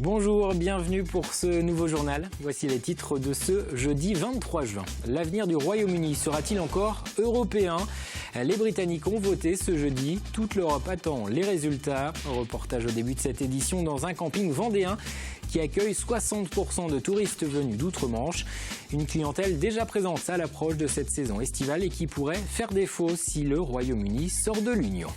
Bonjour, bienvenue pour ce nouveau journal. Voici les titres de ce jeudi 23 juin. L'avenir du Royaume-Uni sera-t-il encore européen ? Les Britanniques ont voté ce jeudi. Toute l'Europe attend les résultats. Reportage au début de cette édition dans un camping vendéen qui accueille 60% de touristes venus d'outre-Manche. Une clientèle déjà présente à l'approche de cette saison estivale et qui pourrait faire défaut si le Royaume-Uni sort de l'Union.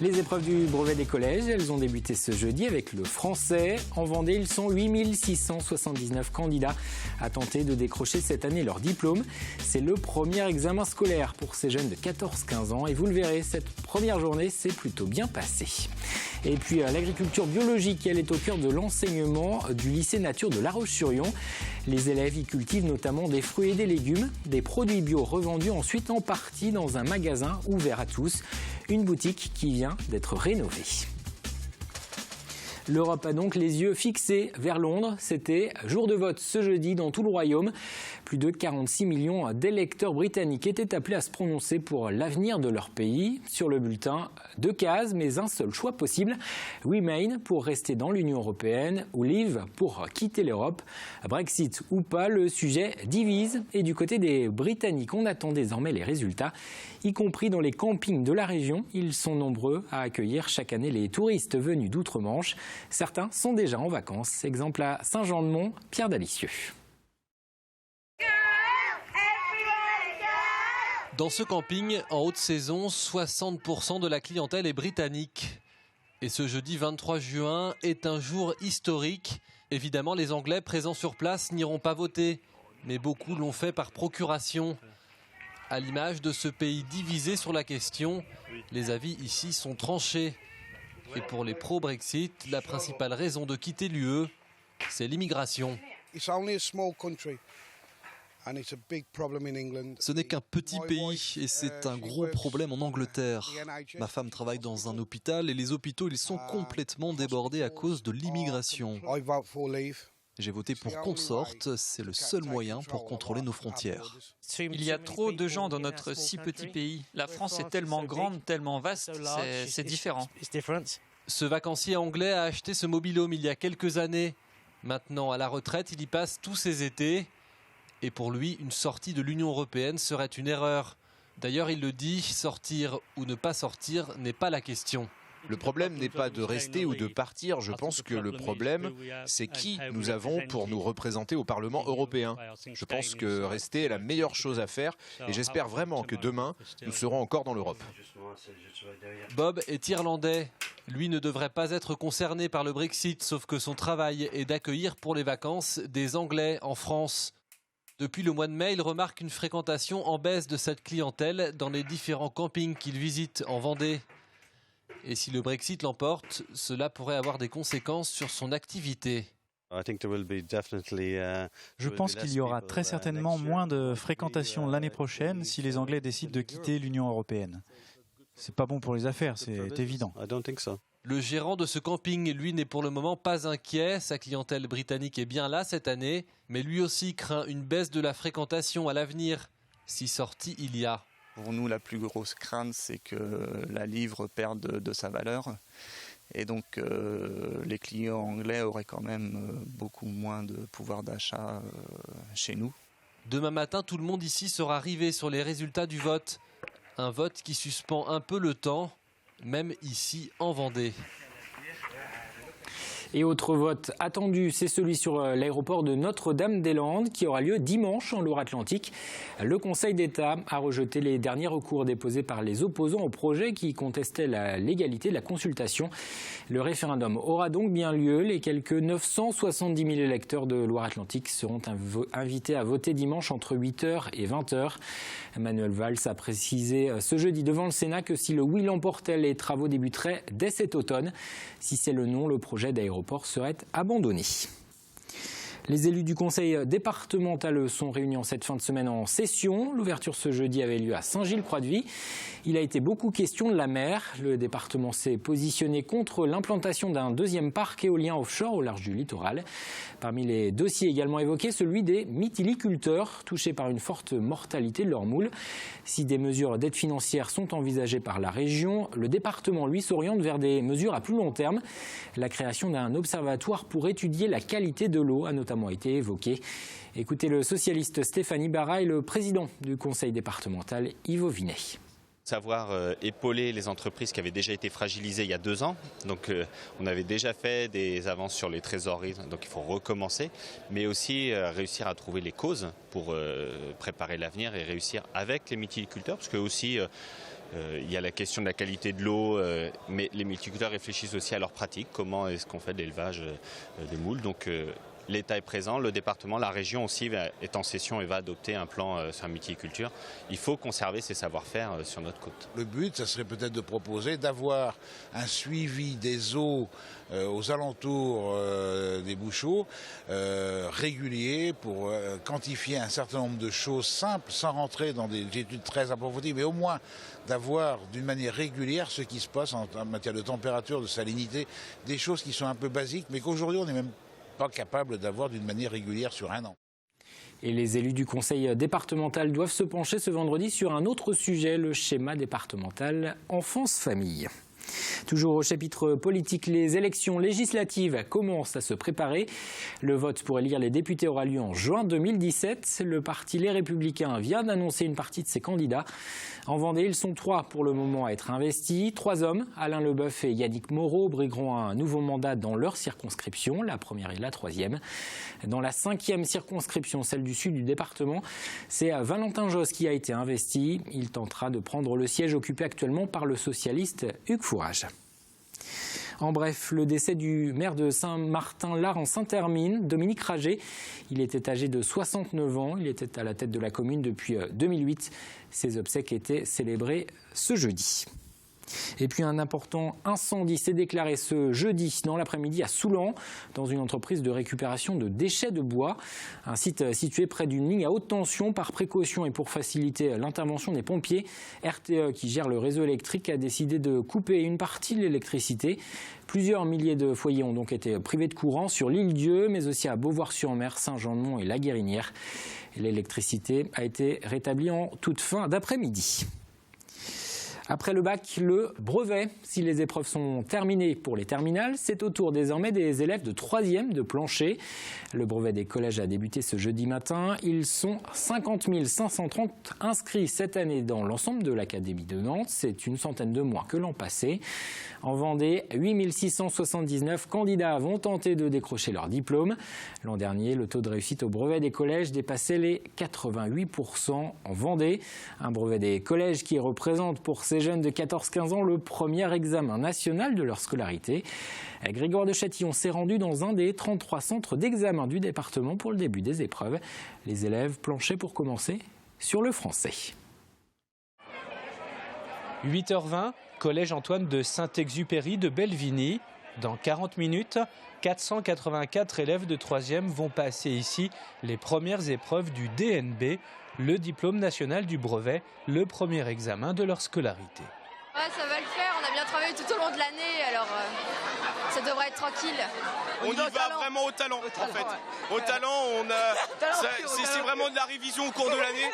Les épreuves du brevet des collèges, elles ont débuté ce jeudi avec le français. En Vendée, ils sont 8679 candidats à tenter de décrocher cette année leur diplôme. C'est le premier examen scolaire pour ces jeunes de 14-15 ans. Et vous le verrez, cette première journée s'est plutôt bien passée. Et puis l'agriculture biologique, elle est au cœur de l'enseignement du lycée nature de La Roche-sur-Yon. Les élèves y cultivent notamment des fruits et des légumes, des produits bio revendus ensuite en partie dans un magasin ouvert à tous. Une boutique qui vient d'être rénovée. L'Europe a donc les yeux fixés vers Londres. C'était jour de vote ce jeudi dans tout le Royaume. Plus de 46 millions d'électeurs britanniques étaient appelés à se prononcer pour l'avenir de leur pays. Sur le bulletin, 2 cases, mais un seul choix possible. Remain pour rester dans l'Union européenne ou Leave pour quitter l'Europe. Brexit ou pas, le sujet divise. Et du côté des Britanniques, on attend désormais les résultats, y compris dans les campings de la région. Ils sont nombreux à accueillir chaque année les touristes venus d'outre-Manche. Certains sont déjà en vacances. Exemple à Saint-Jean-de-Mont, Pierre Dalicieux. Dans ce camping, en haute saison, 60% de la clientèle est britannique. Et ce jeudi 23 juin est un jour historique. Évidemment, les Anglais présents sur place n'iront pas voter. Mais beaucoup l'ont fait par procuration. À l'image de ce pays divisé sur la question, les avis ici sont tranchés. Et pour les pro-Brexit, la principale raison de quitter l'UE, c'est l'immigration. Ce n'est qu'un petit pays et c'est un gros problème en Angleterre. Ma femme travaille dans un hôpital et les hôpitaux, ils sont complètement débordés à cause de l'immigration. J'ai voté pour qu'on sorte, c'est le seul moyen pour contrôler nos frontières. Il y a trop de gens dans notre si petit pays. La France est tellement grande, tellement vaste, c'est différent. Ce vacancier anglais a acheté ce mobil-home il y a quelques années. Maintenant, à la retraite, il y passe tous ses étés. Et pour lui, une sortie de l'Union européenne serait une erreur. D'ailleurs, il le dit, sortir ou ne pas sortir n'est pas la question. Le problème n'est pas de rester ou de partir. Je pense que le problème, c'est qui nous avons pour nous représenter au Parlement européen. Je pense que rester est la meilleure chose à faire et j'espère vraiment que demain, nous serons encore dans l'Europe. Bob est irlandais. Lui ne devrait pas être concerné par le Brexit, sauf que son travail est d'accueillir pour les vacances des Anglais en France. Depuis le mois de mai, il remarque une fréquentation en baisse de cette clientèle dans les différents campings qu'il visite en Vendée. Et si le Brexit l'emporte, cela pourrait avoir des conséquences sur son activité. Je pense qu'il y aura très certainement moins de fréquentation l'année prochaine si les Anglais décident de quitter l'Union européenne. C'est pas bon pour les affaires, c'est évident. Le gérant de ce camping, lui, n'est pour le moment pas inquiet. Sa clientèle britannique est bien là cette année, mais lui aussi craint une baisse de la fréquentation à l'avenir, si sortie il y a. Pour nous, la plus grosse crainte, c'est que la livre perde de sa valeur. Et donc, les clients anglais auraient quand même beaucoup moins de pouvoir d'achat chez nous. Demain matin, tout le monde ici sera rivé sur les résultats du vote. Un vote qui suspend un peu le temps, même ici en Vendée. Et autre vote attendu, c'est celui sur l'aéroport de Notre-Dame-des-Landes qui aura lieu dimanche en Loire-Atlantique. Le Conseil d'État a rejeté les derniers recours déposés par les opposants au projet qui contestaient la légalité de la consultation. Le référendum aura donc bien lieu. Les quelques 970 000 électeurs de Loire-Atlantique seront invités à voter dimanche entre 8h et 20h. Manuel Valls a précisé ce jeudi devant le Sénat que si le oui l'emportait, les travaux débuteraient dès cet automne. Si c'est le non, le projet d'aéroport serait abandonné. Les élus du conseil départemental sont réunis en cette fin de semaine en session. L'ouverture ce jeudi avait lieu à Saint-Gilles-Croix-de-Vie. Il a été beaucoup question de la mer. Le département s'est positionné contre l'implantation d'un deuxième parc éolien offshore au large du littoral. Parmi les dossiers également évoqués, celui des mytiliculteurs touchés par une forte mortalité de leurs moules. Si des mesures d'aide financière sont envisagées par la région, le département, lui, s'oriente vers des mesures à plus long terme. La création d'un observatoire pour étudier la qualité de l'eau a notamment été évoqué. Écoutez le socialiste Stéphane Ibarra et le président du conseil départemental Yves Vinet. Savoir épauler les entreprises qui avaient déjà été fragilisées il y a 2 ans. Donc on avait déjà fait des avances sur les trésoreries, donc il faut recommencer. Mais aussi réussir à trouver les causes pour préparer l'avenir et réussir avec les mytiliculteurs. Parce que aussi il y a la question de la qualité de l'eau, mais les mytiliculteurs réfléchissent aussi à leur pratique. Comment est-ce qu'on fait de l'élevage des moules. Donc l'État est présent, le département, la région aussi est en session et va adopter un plan sur la mytiliculture. Il faut conserver ces savoir-faire sur notre côte. Le but, ça serait peut-être de proposer d'avoir un suivi des eaux aux alentours des bouchots régulier pour quantifier un certain nombre de choses simples sans rentrer dans des études très approfondies, mais au moins d'avoir d'une manière régulière ce qui se passe en matière de température, de salinité, des choses qui sont un peu basiques, mais qu'aujourd'hui on n'est même pas capable d'avoir d'une manière régulière sur un an. Et les élus du conseil départemental doivent se pencher ce vendredi sur un autre sujet, le schéma départemental enfance-famille. Toujours au chapitre politique, les élections législatives commencent à se préparer. Le vote pour élire les députés aura lieu en juin 2017. Le parti Les Républicains vient d'annoncer une partie de ses candidats. En Vendée, ils sont 3 pour le moment à être investis. 3 hommes, Alain Leboeuf et Yannick Moreau, brigueront un nouveau mandat dans leur circonscription, la première et la 3e. Dans la 5e circonscription, celle du sud du département, c'est Valentin Josse qui a été investi. Il tentera de prendre le siège occupé actuellement par le socialiste Hugues Fourage. En bref, le décès du maire de Saint-Martin-Lard en Saint-Hermine, Dominique Rager. Il était âgé de 69 ans. Il était à la tête de la commune depuis 2008. Ses obsèques étaient célébrées ce jeudi. Et puis un important incendie s'est déclaré ce jeudi dans l'après-midi à Soulan, dans une entreprise de récupération de déchets de bois. Un site situé près d'une ligne à haute tension. Par précaution et pour faciliter l'intervention des pompiers, RTE, qui gère le réseau électrique, a décidé de couper une partie de l'électricité. Plusieurs milliers de foyers ont donc été privés de courant sur l'Île-Dieu, mais aussi à Beauvoir-sur-Mer, Saint-Jean-de-Mont et La Guérinière. L'électricité a été rétablie en toute fin d'après-midi. Après le bac, le brevet. Si les épreuves sont terminées pour les terminales, c'est au tour désormais des élèves de 3e de plancher. Le brevet des collèges a débuté ce jeudi matin. Ils sont 50 530 inscrits cette année dans l'ensemble de l'Académie de Nantes. C'est une centaine de moins que l'an passé. En Vendée, 8 679 candidats vont tenter de décrocher leur diplôme. L'an dernier, le taux de réussite au brevet des collèges dépassait les 88% en Vendée. Un brevet des collèges qui représente pour ces jeunes de 14-15 ans le premier examen national de leur scolarité. Grégoire de Châtillon s'est rendu dans un des 33 centres d'examen du département pour le début des épreuves. Les élèves planchaient pour commencer sur le français. 8h20, collège Antoine de Saint-Exupéry de Belvigny. Dans 40 minutes, 484 élèves de 3e vont passer ici les premières épreuves du DNB, le diplôme national du brevet, le premier examen de leur scolarité. Ouais, ça va le faire, on a bien travaillé tout au long de l'année, alors ça devrait être tranquille. On y va vraiment au talent, en fait. Au talent, c'est vraiment de la révision au cours de l'année.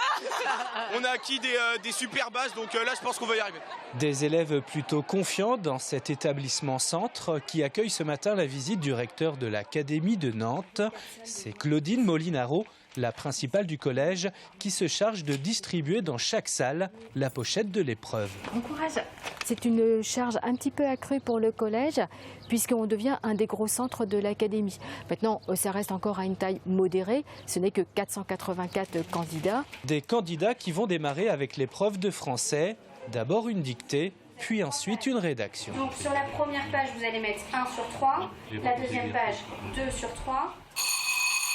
On a acquis des super bases, donc là, je pense qu'on va y arriver. Des élèves plutôt confiants dans cet établissement centre qui accueille ce matin la visite du recteur de l'Académie de Nantes. C'est Claudine Molinaro, la principale du collège, qui se charge de distribuer dans chaque salle la pochette de l'épreuve. Bon courage. C'est une charge un petit peu accrue pour le collège, puisqu'on devient un des gros centres de l'académie. Maintenant, ça reste encore à une taille modérée, ce n'est que 484 candidats. Des candidats qui vont démarrer avec l'épreuve de français, d'abord une dictée, puis ensuite une rédaction. Donc sur la première page, vous allez mettre 1 sur 3, la deuxième page 2 sur 3.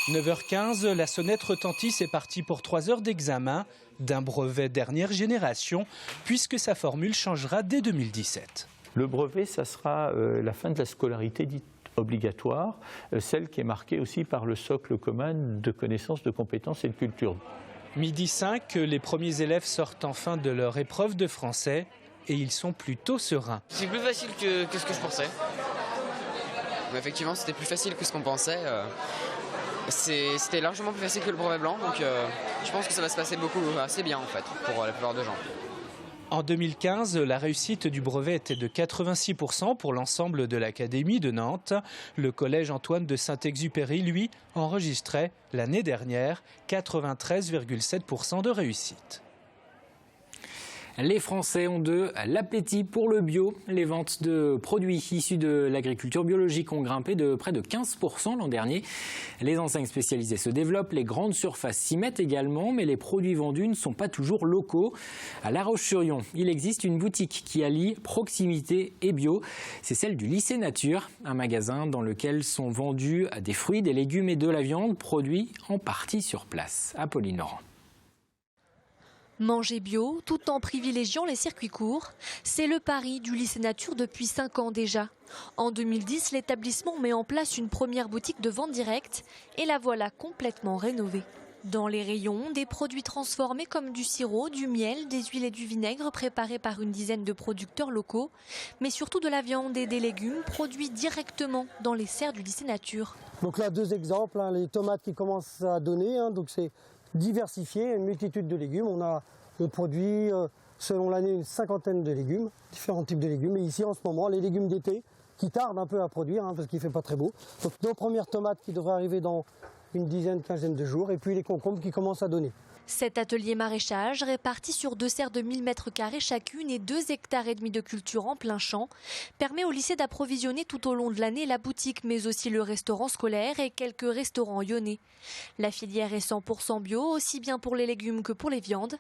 9h15, la sonnette retentit, c'est parti pour 3 heures d'examen d'un brevet dernière génération, puisque sa formule changera dès 2017. Le brevet, ça sera la fin de la scolarité dite obligatoire, celle qui est marquée aussi par le socle commun de connaissances, de compétences et de culture. 12h05, les premiers élèves sortent enfin de leur épreuve de français et ils sont plutôt sereins. C'est plus facile que ce que je pensais. Mais effectivement, c'était plus facile que ce qu'on pensait. C'était largement plus facile que le brevet blanc, donc je pense que ça va se passer assez bien en fait, pour la plupart des gens. En 2015, la réussite du brevet était de 86% pour l'ensemble de l'Académie de Nantes. Le collège Antoine de Saint-Exupéry, lui, enregistrait l'année dernière 93,7% de réussite. Les Français ont de l'appétit pour le bio. Les ventes de produits issus de l'agriculture biologique ont grimpé de près de 15% l'an dernier. Les enseignes spécialisées se développent, les grandes surfaces s'y mettent également, mais les produits vendus ne sont pas toujours locaux. À La Roche-sur-Yon, il existe une boutique qui allie proximité et bio. C'est celle du Lycée Nature, un magasin dans lequel sont vendus des fruits, des légumes et de la viande produits en partie sur place. Apolline Laurent. Manger bio tout en privilégiant les circuits courts, c'est le pari du Lycée Nature depuis 5 ans déjà. En 2010, l'établissement met en place une première boutique de vente directe et la voilà complètement rénovée. Dans les rayons, des produits transformés comme du sirop, du miel, des huiles et du vinaigre préparés par une dizaine de producteurs locaux, mais surtout de la viande et des légumes produits directement dans les serres du Lycée Nature. Donc là, 2 exemples, les tomates qui commencent à donner, donc c'est diversifié, une multitude de légumes. On produit selon l'année une 50aine de légumes, différents types de légumes. Et ici en ce moment, les légumes d'été qui tardent un peu à produire parce qu'il ne fait pas très beau. Donc nos premières tomates qui devraient arriver dans une dizaine, quinzaine de jours. Et puis les concombres qui commencent à donner. Cet atelier maraîchage, réparti sur 2 serres de 1000 m² chacune et 2,5 hectares de culture en plein champ, permet au lycée d'approvisionner tout au long de l'année la boutique, mais aussi le restaurant scolaire et quelques restaurants lyonnais. La filière est 100% bio, aussi bien pour les légumes que pour les viandes.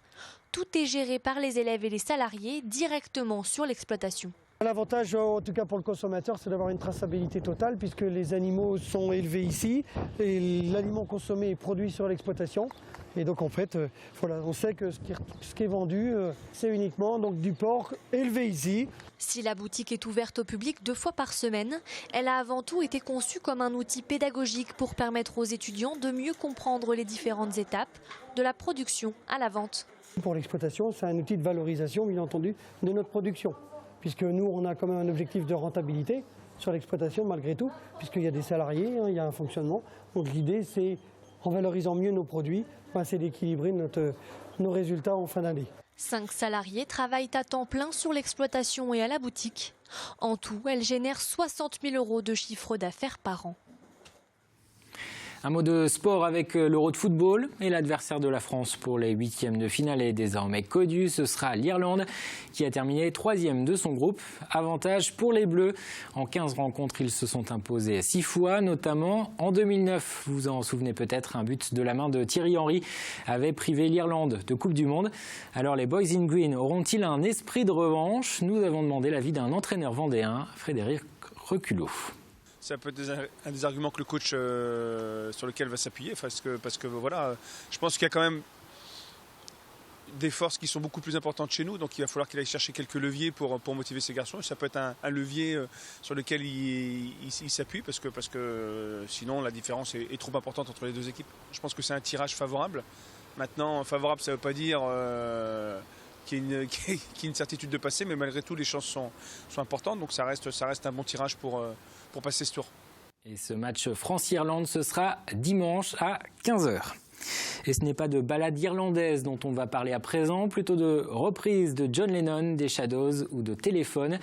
Tout est géré par les élèves et les salariés directement sur l'exploitation. L'avantage, en tout cas pour le consommateur, c'est d'avoir une traçabilité totale puisque les animaux sont élevés ici et l'aliment consommé est produit sur l'exploitation. Et donc en fait, voilà, on sait que ce qui est vendu, c'est uniquement donc, du porc élevé ici. Si la boutique est ouverte au public 2 fois par semaine, elle a avant tout été conçue comme un outil pédagogique pour permettre aux étudiants de mieux comprendre les différentes étapes de la production à la vente. Pour l'exploitation, c'est un outil de valorisation, bien entendu, de notre production. Puisque nous, on a quand même un objectif de rentabilité sur l'exploitation malgré tout, puisqu'il y a des salariés, il y a un fonctionnement. Donc l'idée, c'est, en valorisant mieux nos produits, c'est d'équilibrer nos résultats en fin d'année. 5 salariés travaillent à temps plein sur l'exploitation et à la boutique. En tout, elle génère 60 000 € de chiffre d'affaires par an. Un mot de sport avec l'Euro de football et l'adversaire de la France pour les 8e de finale est désormais connu. Ce sera l'Irlande qui a terminé 3e de son groupe. Avantage pour les Bleus. En 15 rencontres, ils se sont imposés 6 fois, notamment en 2009. Vous vous en souvenez peut-être, un but de la main de Thierry Henry avait privé l'Irlande de Coupe du Monde. Alors les Boys in Green auront-ils un esprit de revanche? Nous avons demandé l'avis d'un entraîneur vendéen, Frédéric Reculot. Ça peut être un des arguments que le coach sur lequel va s'appuyer, parce que voilà, je pense qu'il y a quand même des forces qui sont beaucoup plus importantes chez nous, donc il va falloir qu'il aille chercher quelques leviers pour motiver ces garçons. Ça peut être un levier sur lequel il s'appuie, parce que sinon la différence est trop importante entre les 2 équipes. Je pense que c'est un tirage favorable. Maintenant, favorable, ça ne veut pas dire qu'il y ait une certitude de passer, mais malgré tout, les chances sont importantes, donc ça reste un bon tirage pour passer ce tour. Et ce match France-Irlande, ce sera dimanche à 15h. Et ce n'est pas de balade irlandaise dont on va parler à présent, plutôt de reprise de John Lennon, des Shadows ou de Téléphone.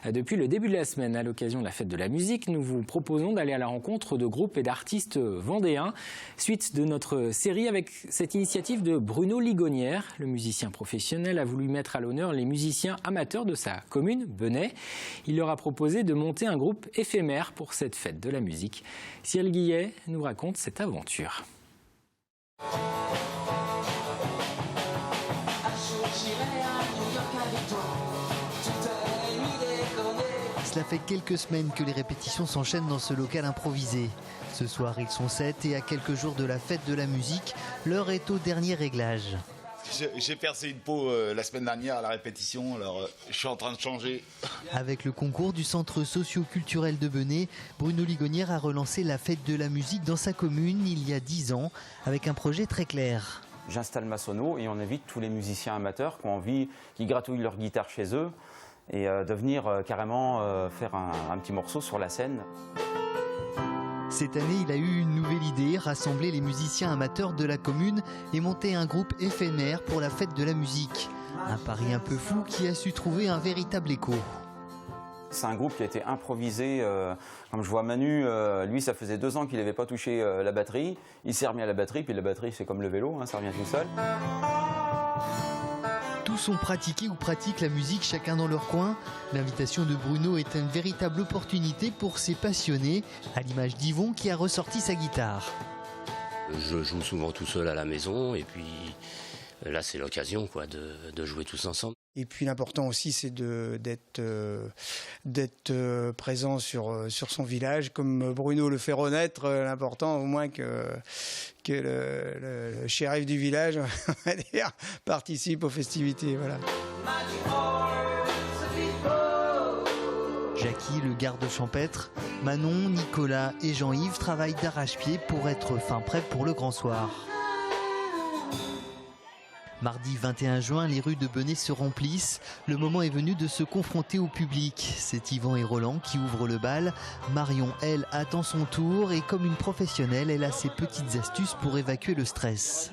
Depuis le début de la semaine, à l'occasion de la fête de la musique, nous vous proposons d'aller à la rencontre de groupes et d'artistes vendéens. Suite de notre série avec cette initiative de Bruno Ligonière. Le musicien professionnel a voulu mettre à l'honneur les musiciens amateurs de sa commune, Benay. Il leur a proposé de monter un groupe éphémère pour cette fête de la musique. Cyril Guillet nous raconte cette aventure. Cela fait quelques semaines que les répétitions s'enchaînent dans ce local improvisé. Ce soir, ils sont 7 et à quelques jours de la fête de la musique, l'heure est au dernier réglage. J'ai percé une peau la semaine dernière à la répétition, alors je suis en train de changer. Avec le concours du centre socio-culturel de Benay, Bruno Ligonière a relancé la fête de la musique dans sa commune il y a 10 ans, avec un projet très clair. J'installe ma sono et on invite tous les musiciens amateurs qui ont envie, qui gratouillent leur guitare chez eux, et de venir carrément faire un petit morceau sur la scène. Cette année, il a eu une nouvelle idée, rassembler les musiciens amateurs de la commune et monter un groupe éphémère pour la fête de la musique. Un pari un peu fou qui a su trouver un véritable écho. C'est un groupe qui a été improvisé, comme je vois Manu, lui ça faisait 2 ans qu'il n'avait pas touché la batterie, il s'est remis à la batterie, puis la batterie c'est comme le vélo, ça revient tout seul. Tous ont pratiqué ou pratiquent la musique chacun dans leur coin. L'invitation de Bruno est une véritable opportunité pour ces passionnés, à l'image d'Yvon qui a ressorti sa guitare. Je joue souvent tout seul à la maison et puis là c'est l'occasion de jouer tous ensemble. Et puis l'important aussi c'est d'être présent sur son village, comme Bruno le fait renaître. L'important au moins que le shérif du village, on va dire, participe aux festivités. Voilà. Jackie, le garde champêtre, Manon, Nicolas et Jean-Yves travaillent d'arrache-pied pour être fin prêts pour le grand soir. Mardi 21 juin, les rues de Benay se remplissent. Le moment est venu de se confronter au public. C'est Yvan et Roland qui ouvrent le bal. Marion, elle, attend son tour et comme une professionnelle, elle a ses petites astuces pour évacuer le stress.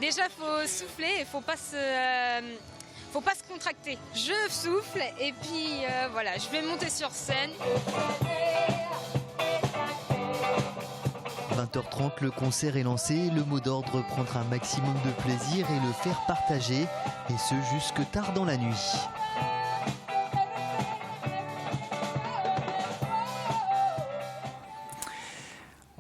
Déjà, il faut souffler et il ne faut pas se contracter. Je souffle et puis voilà, je vais monter sur scène. 20h30, le concert est lancé. Le mot d'ordre prendre un maximum de plaisir et le faire partager, et ce jusque tard dans la nuit.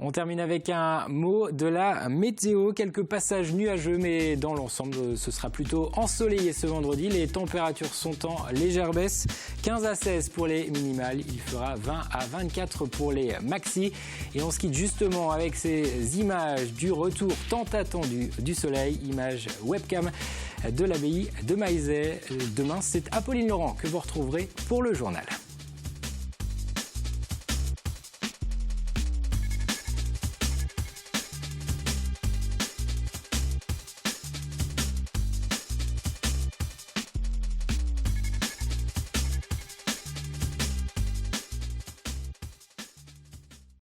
On termine avec un mot de la météo. Quelques passages nuageux, mais dans l'ensemble, ce sera plutôt ensoleillé ce vendredi. Les températures sont en légère baisse. 15 à 16 pour les minimales. Il fera 20 à 24 pour les maxi. Et on se quitte justement avec ces images du retour tant attendu du soleil. Images webcam de l'abbaye de Maizet. Demain, c'est Apolline Laurent que vous retrouverez pour le journal.